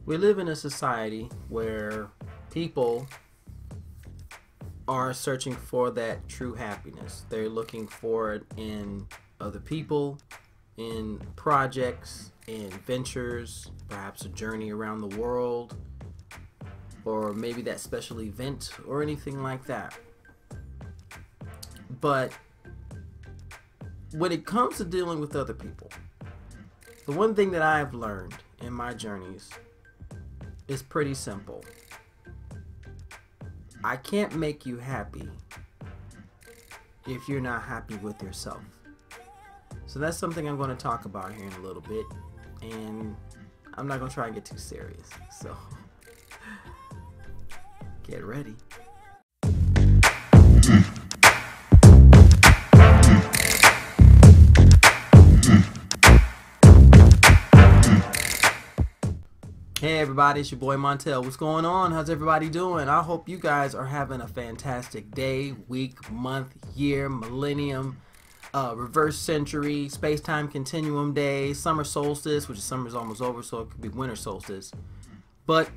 We live in a society where people are searching for that true happiness. They're looking for it in other people, in projects, in ventures, perhaps a journey around the world, or maybe that special event or anything like that. But when it comes to dealing with other people, the one thing that I've learned in my journeys is pretty simple. I can't make you happy if you're not happy with yourself. So that's something I'm going to talk about here in a little bit, and I'm not going to try and get too serious. So get ready. Hey everybody, it's your boy Montel. What's going on? How's everybody doing? I hope you guys are having a fantastic day, week, month, year, millennium, reverse century, space-time continuum day, summer solstice, which is summer's almost over, so it could be winter solstice. But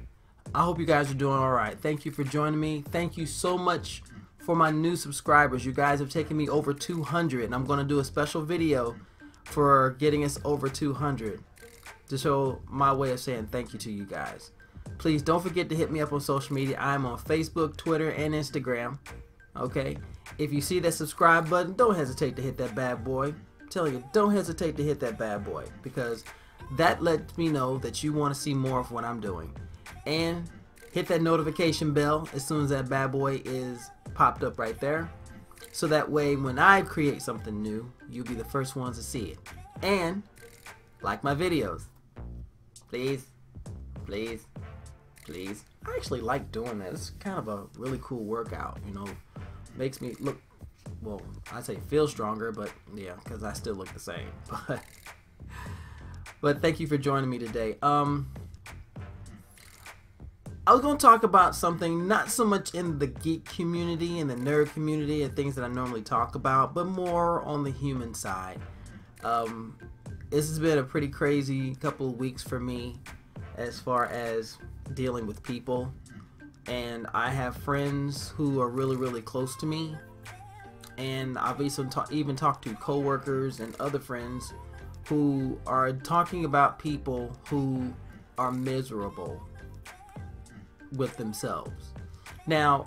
I hope you guys are doing all right. Thank you for joining me. Thank you so much for my new subscribers. You guys have taken me over 200, and I'm going to do a special video for getting us over 200. To show my way of saying thank you to you guys. Please don't forget to hit me up on social media. I'm on Facebook, Twitter, and Instagram. Okay? If you see that subscribe button, don't hesitate to hit that bad boy. I'm telling you, don't hesitate to hit that bad boy, because that lets me know that you want to see more of what I'm doing. And hit that notification bell as soon as that bad boy is popped up right there, so that way when I create something new, you'll be the first ones to see it. And like my videos. Please, please, please. I actually like doing that. It's kind of a really cool workout, you know. Makes me look, well, I'd say feel stronger, but yeah, because I still look the same. But thank you for joining me today. I was going to talk about something not so much in the geek community and the nerd community and things that I normally talk about, but more on the human side. This has been a pretty crazy couple of weeks for me as far as dealing with people, and I have friends who are really close to me, and I've even talked to coworkers and other friends who are talking about people who are miserable with themselves. Now,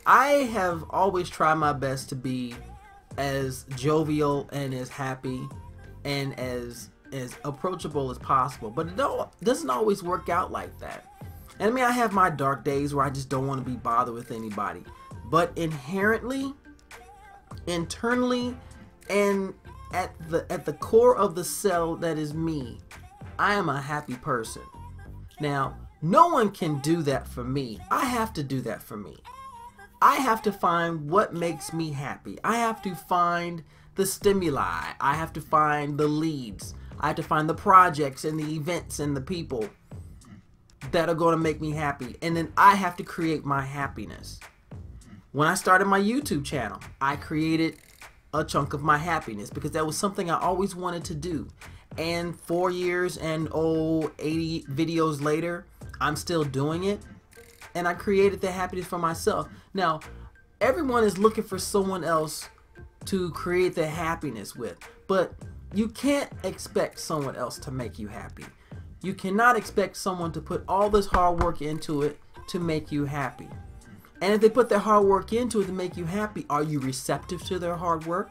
I have always tried my best to be as jovial and as happy and as approachable as possible, but it doesn't always work out like that. And I mean, I have my dark days where I just don't want to be bothered with anybody, but inherently, internally, and at the core of the cell that is me, I am a happy person. Now, no one can do that for me. I have to do that for me. I have to find what makes me happy. I have to find the stimuli. I have to find the leads. I have to find the projects and the events and the people that are going to make me happy. And then I have to create my happiness. When I started my YouTube channel, I created a chunk of my happiness because that was something I always wanted to do. And 4 years and 80 videos later, I'm still doing it. And I created the happiness for myself. Now, everyone is looking for someone else to create the happiness with, but you can't expect someone else to make you happy. You cannot expect someone to put all this hard work into it to make you happy. And if they put their hard work into it to make you happy, are you receptive to their hard work?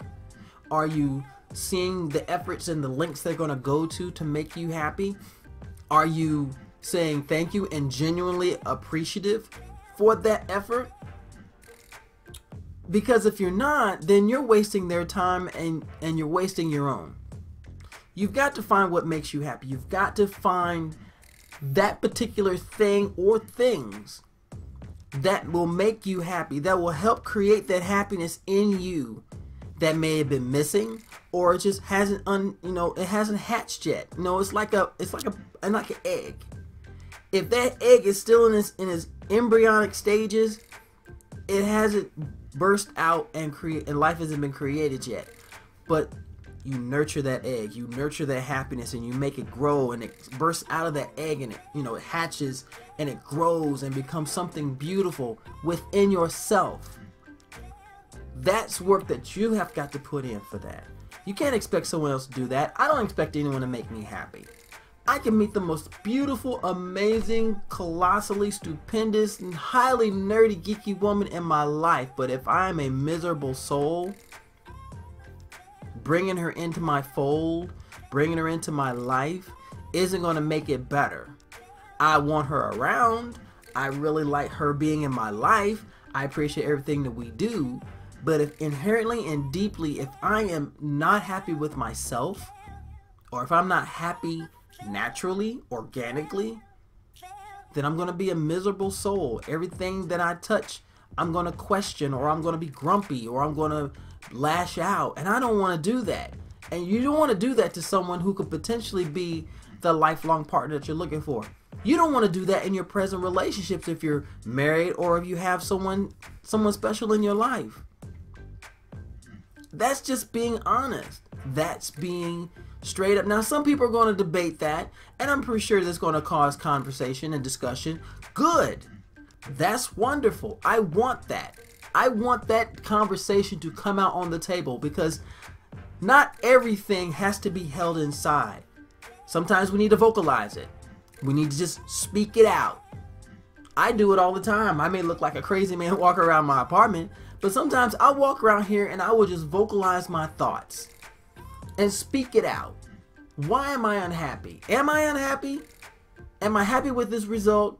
Are you seeing the efforts and the links they're going to go to make you happy? Are you saying thank you and genuinely appreciative for that effort? Because if you're not, then you're wasting their time and you're wasting your own. You've got to find what makes you happy. You've got to find that particular thing or things that will make you happy, that will help create that happiness in you that may have been missing, or it just hasn't it hasn't hatched yet. It's like an egg. If that egg is still in its embryonic stages, it hasn't burst out and life hasn't been created yet. But you nurture that egg, you nurture that happiness, and you make it grow, and it bursts out of that egg, and it, it hatches and it grows and becomes something beautiful within yourself. That's work that you have got to put in for that. You can't expect someone else to do that. I don't expect anyone to make me happy. I can meet the most beautiful, amazing, colossally stupendous, and highly nerdy, geeky woman in my life, but if I am a miserable soul, bringing her into my fold, bringing her into my life, isn't going to make it better. I want her around. I really like her being in my life. I appreciate everything that we do. But if inherently and deeply, if I am not happy with myself, or if I'm not happy naturally, organically, then I'm going to be a miserable soul. Everything that I touch, I'm going to question, or I'm going to be grumpy, or I'm going to lash out. And I don't want to do that. And you don't want to do that to someone who could potentially be the lifelong partner that you're looking for. You don't want to do that in your present relationships if you're married, or if you have someone special in your life. That's just being honest. That's being straight up. Now, some people are going to debate that, and I'm pretty sure that's going to cause conversation and discussion. Good. That's wonderful. I want that. I want that conversation to come out on the table, because not everything has to be held inside. Sometimes we need to vocalize it. We need to just speak it out. I do it all the time. I may look like a crazy man walking around my apartment, but sometimes I walk around here and I will just vocalize my thoughts and speak it out. Why am I unhappy? Am I unhappy? Am I happy with this result?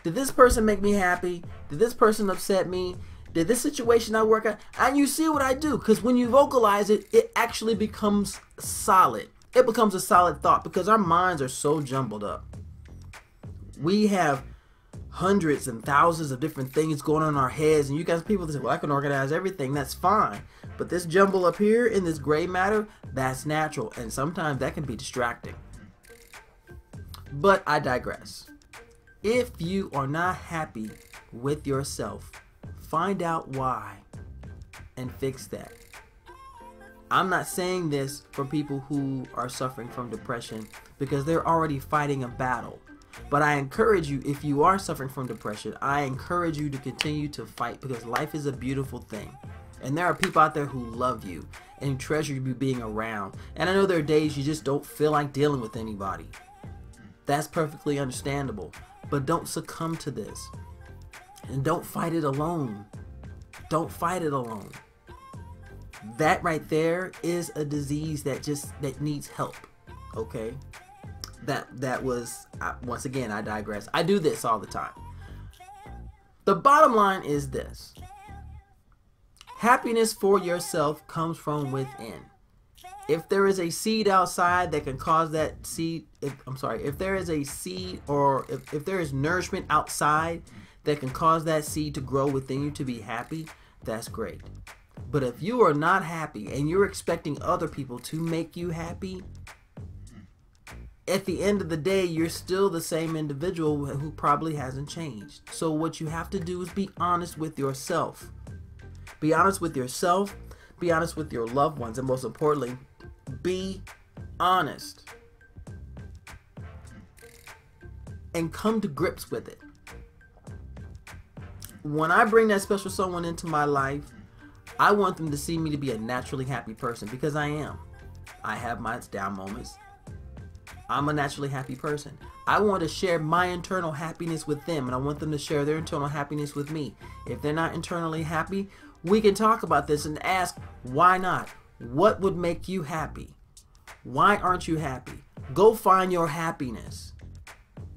Did this person make me happy? Did this person upset me? Did this situation not work out? And you see what I do, because when you vocalize it, it actually becomes solid. It becomes a solid thought, because our minds are so jumbled up. We have hundreds and thousands of different things going on in our heads, and you guys, people that say, well, I can organize everything. That's fine. But this jumble up here in this gray matter, that's natural, and sometimes that can be distracting. But I digress. If you are not happy with yourself, find out why and fix that. I'm not saying this for people who are suffering from depression, because they're already fighting a battle. But I encourage you, if you are suffering from depression, I encourage you to continue to fight, because life is a beautiful thing. And there are people out there who love you and treasure you being around. And I know there are days you just don't feel like dealing with anybody. That's perfectly understandable. But don't succumb to this. And don't fight it alone. Don't fight it alone. That right there is a disease that needs help. Okay? That was, once again, I digress. I do this all the time. The bottom line is this. Happiness for yourself comes from within. If there is a seed outside that can cause that seed, if there is a seed, or if there is nourishment outside that can cause that seed to grow within you to be happy, that's great. But if you are not happy and you're expecting other people to make you happy, at the end of the day, you're still the same individual who probably hasn't changed. So what you have to do is be honest with yourself. Be honest with yourself. Be honest with your loved ones. And most importantly, be honest. And come to grips with it. When I bring that special someone into my life, I want them to see me to be a naturally happy person, because I am. I have my down moments. I'm a naturally happy person. I want to share my internal happiness with them, and I want them to share their internal happiness with me. If they're not internally happy, we can talk about this and ask, why not? What would make you happy? Why aren't you happy? Go find your happiness.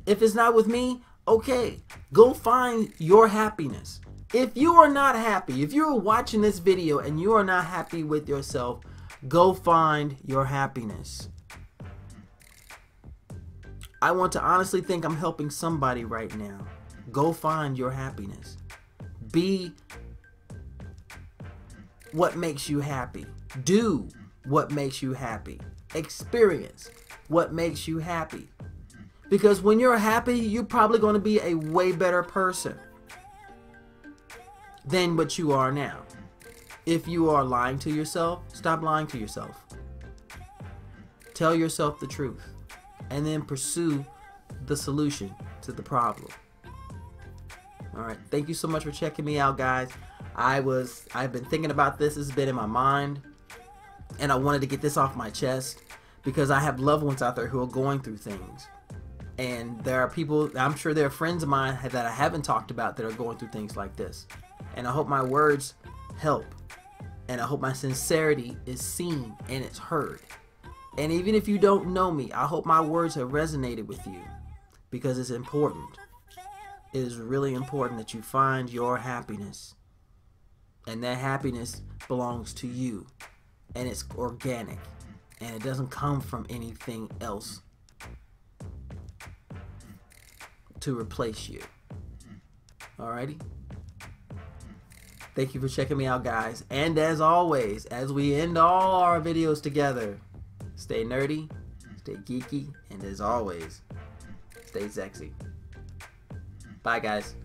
If it's not with me, okay, go find your happiness. If you are not happy, if you're watching this video and you are not happy with yourself, go find your happiness. I want to honestly think I'm helping somebody right now. Go find your happiness. Be what makes you happy. Do what makes you happy. Experience what makes you happy. Because when you're happy, you're probably going to be a way better person than what you are now. If you are lying to yourself, stop lying to yourself. Tell yourself the truth, and then pursue the solution to the problem. All right, thank you so much for checking me out, guys. I've been thinking about this. This has been in my mind, and I wanted to get this off my chest because I have loved ones out there who are going through things. And there are people, I'm sure there are friends of mine that I haven't talked about that are going through things like this. And I hope my words help. And I hope my sincerity is seen and it's heard. And even if you don't know me, I hope my words have resonated with you, because it's important. It is really important that you find your happiness. And that happiness belongs to you. And it's organic. And it doesn't come from anything else to replace you. Alrighty? Thank you for checking me out, guys. And as always, as we end all our videos together, stay nerdy, stay geeky, and as always, stay sexy. Bye, guys.